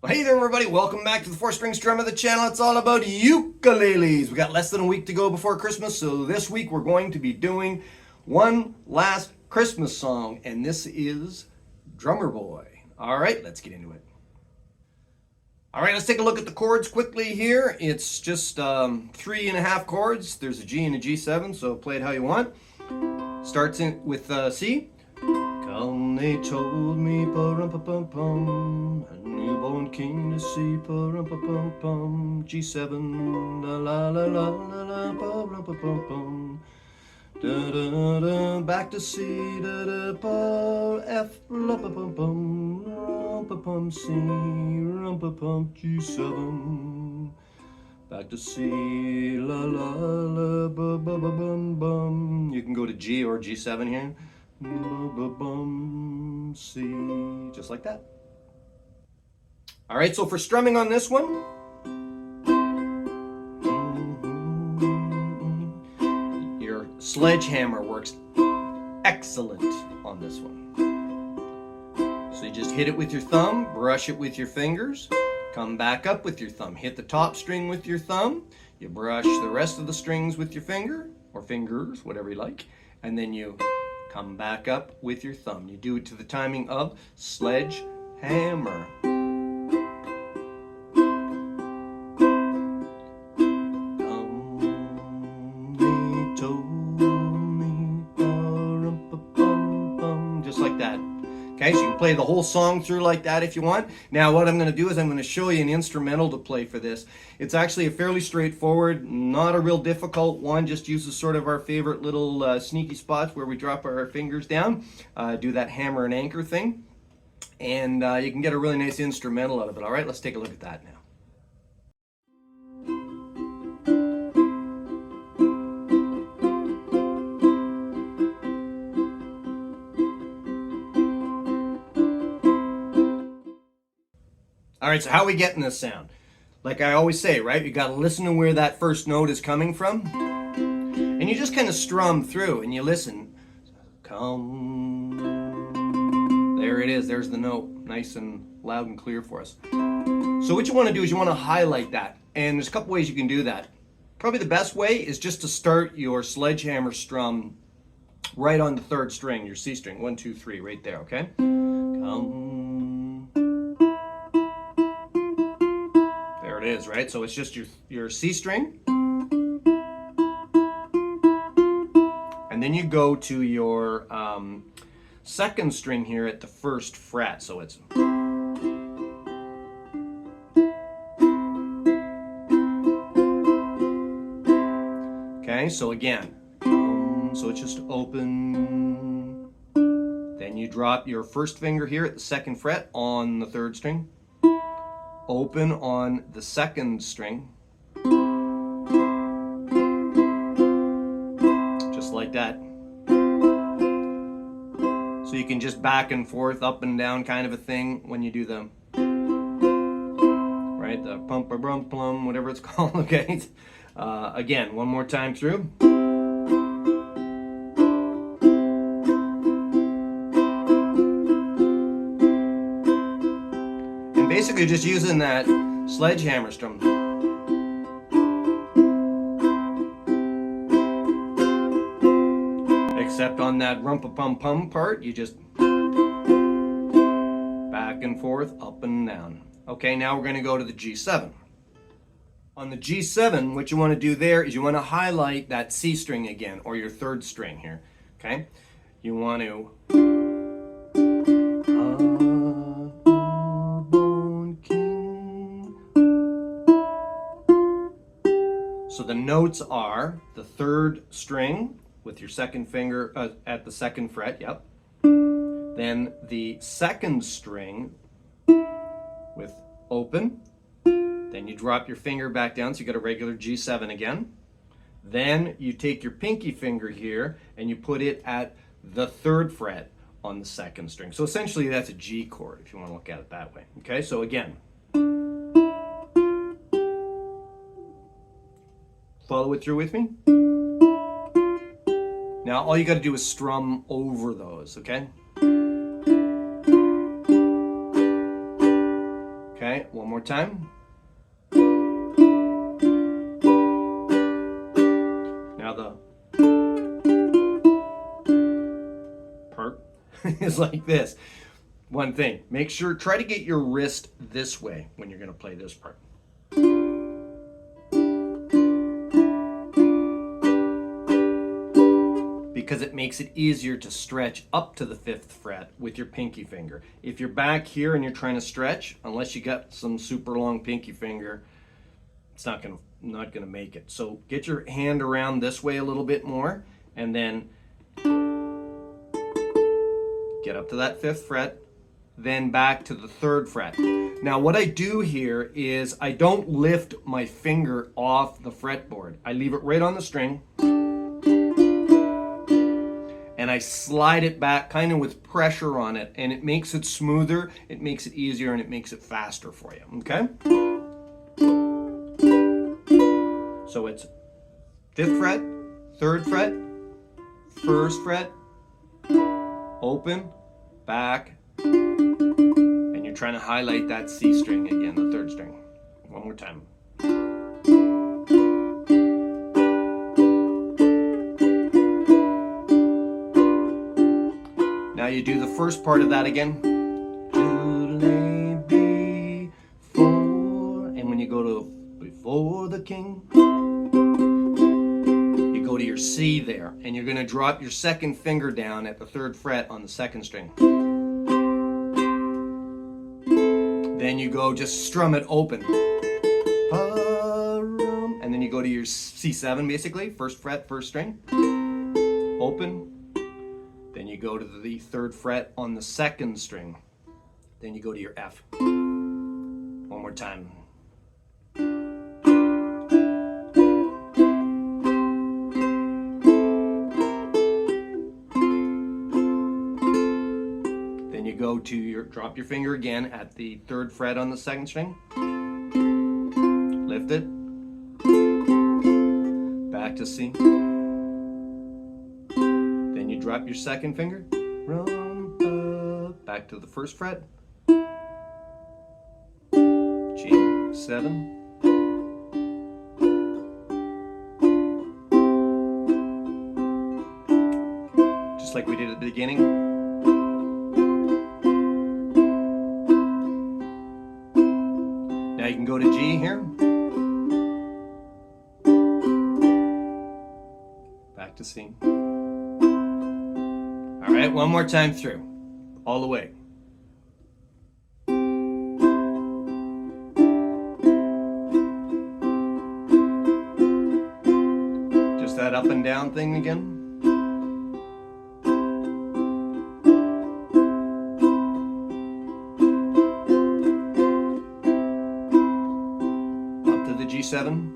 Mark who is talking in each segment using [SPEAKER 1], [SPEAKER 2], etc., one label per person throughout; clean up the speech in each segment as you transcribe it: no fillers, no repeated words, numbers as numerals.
[SPEAKER 1] Well, hey there, everybody. Welcome back to the 4 String Strum of the channel. It's all about ukuleles. We got less than a week to go before Christmas, so this week we're going to be doing one last Christmas song, and this is Drummer Boy. All right, let's get into it. All right, let's take a look at the chords quickly here. It's just 3.5 chords. There's a G and a G7, so play it how you want. Starts in with C. Come, they told me, pa-rum-pa-pum-pum, a newborn king to see, pa-rum-pa-pum-pum, G7, la-la-la-la-la-la, pa-rum-pa-pum-pum, da-da-da, back to C, da-da-pa, F, la-pa-pum-pum, rum-pa-pum, C, rum-pa-pum, G7, back to C, la-la-la, ba-ba-ba-bum-bum. You can go to G or G7 here. Bum, C, just like that. All right, so for strumming on this one, your sledgehammer works excellent on this one. So you just hit it with your thumb, brush it with your fingers, come back up with your thumb, hit the top string with your thumb, you brush the rest of the strings with your finger, or fingers, whatever you like, and then you come back up with your thumb. You do it to the timing of sledgehammer. Just like that. Okay, so you can play the whole song through like that if you want. Now what I'm going to do is I'm going to show you an instrumental to play for this. It's actually a fairly straightforward, not a real difficult one, just uses sort of our favorite little sneaky spots where we drop our fingers down, do that hammer and anchor thing, and you can get a really nice instrumental out of it. All right, let's take a look at that now. All right, so how are we getting this sound? Like I always say, right? You got to listen to where that first note is coming from. And you just kind of strum through and you listen. Come. There it is. There's the note. Nice and loud and clear for us. So what you want to do is you want to highlight that. And there's a couple ways you can do that. Probably the best way is just to start your sledgehammer strum right on the third string, your C string. 1, 2, 3, right there, okay? Come. It is, right? So it's just your C string. And then you go to your second string here at the first fret. So it's... Okay, so again. So it's just open. Then you drop your first finger here at the second fret on the third string. Open on the second string, just like that. So you can just back and forth, up and down kind of a thing when you do the, right, the pump or brum plum, whatever it's called, okay? Again, one more time through. Basically just using that sledgehammer strum. Except on that rumpa-pum-pum part, you just back and forth, up and down. Okay, now we're going to go to the G7. On the G7, what you want to do there is you want to highlight that C string again, or your third string here. Okay? You want to... So the notes are the third string with your second finger at the second fret, yep. Then the second string with open. Then you drop your finger back down, so you got a regular G7 again. Then you take your pinky finger here and you put it at the third fret on the second string. So essentially that's a G chord if you want to look at it that way. Okay, so again. Follow it through with me. Now all you got to do is strum over those, okay? Okay, one more time. Now the part is like this. One thing, make sure, try to get your wrist this way when you're going to play this part. Because it makes it easier to stretch up to the 5th fret with your pinky finger. If you're back here and you're trying to stretch, unless you got some super long pinky finger, it's not gonna make it. So get your hand around this way a little bit more, and then get up to that 5th fret, then back to the 3rd fret. Now what I do here is I don't lift my finger off the fretboard. I leave it right on the string, and I slide it back kind of with pressure on it, and it makes it smoother, it makes it easier, and it makes it faster for you, okay? So it's 5th fret, 3rd fret, 1st fret, open, back, and you're trying to highlight that C string again, the 3rd string. One more time. Now you do the first part of that again. And when you go to before the king, you go to your C there, and you're going to drop your 2nd finger down at the 3rd fret on the 2nd string. Then you go just strum it open. And then you go to your C7 basically, 1st fret, 1st string. Open. Then you go to the 3rd fret on the 2nd string. Then you go to your F. One more time. Then you go to your, drop your finger again at the 3rd fret on the 2nd string. Lift it. Back to C. Then you drop your 2nd finger. Back to the 1st fret. G7. Just like we did at the beginning. Now you can go to G here. Back to C. All right, one more time through, all the way. Just that up and down thing again. Up to the G7.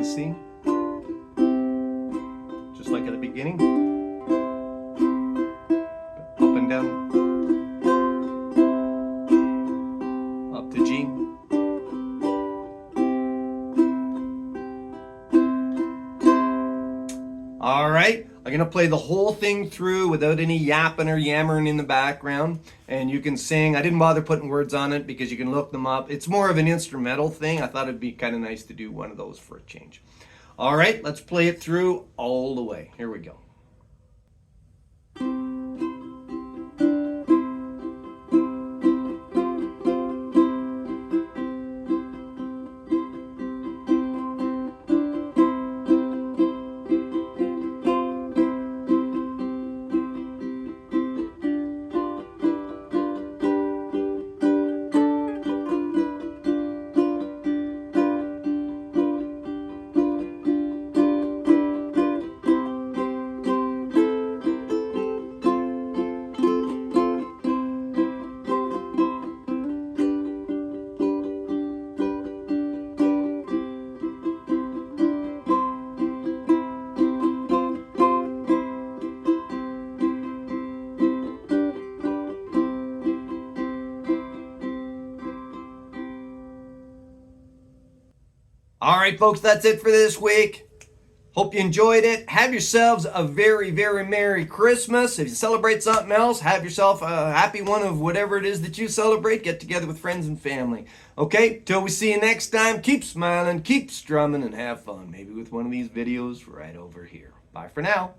[SPEAKER 1] C, just like at the beginning, up and down, up to G, all right, I'm gonna play the whole thing through without any yapping or yammering in the background, and you can sing. I didn't bother putting words on it because you can look them up. It's more of an instrumental thing. I thought it'd be kind of nice to do one of those for a change. All right, let's play it through all the way. Here we go. All right, folks, that's it for this week. Hope you enjoyed it. Have yourselves a very, very Merry Christmas. If you celebrate something else, have yourself a happy one of whatever it is that you celebrate. Get together with friends and family. Okay, till we see you next time, keep smiling, keep strumming, and have fun. Maybe with one of these videos right over here. Bye for now.